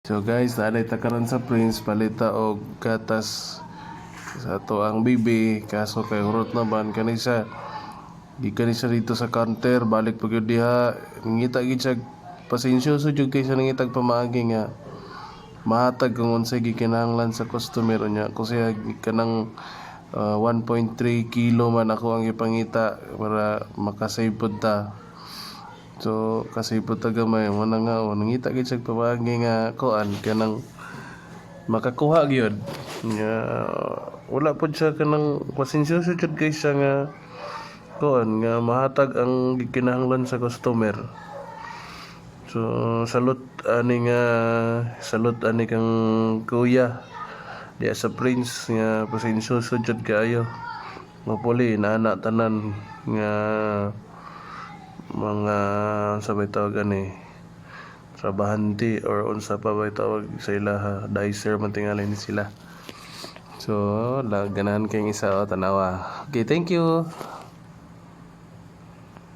So guys, naanay takaran sa Prince palita og gatas sa ato ang bibi, kaso kay hurot naman kanisa gikan siya dito sa counter, balik pag yun diha ngita gid siya pasensyoso jud kay siya nangitag pamaagi nga mahatag kung unsay gikinahanglan sa customer niya kasi kanang 1.3 kilo man ako ang ipangita para makasave pud ta. So kasi pud ta gamay mo na nga nangita gid siya pamaagi nga kuan kanang makakuha gyud nga wala pud siya kanang pasensyoso jud kay siya nga kuan nga mahatag ang gikinahanglan sa customer. So salud ani kang kuya diya sa Prince nga pasensyoso jud kaayo. Mapuli inaana tanan nga mga sabay tawag ani trabahante or unsa pa bay tawag sa ilaha dicer man tingali ni sila. So ganahan kayong isa o tanawa. Okay, thank you.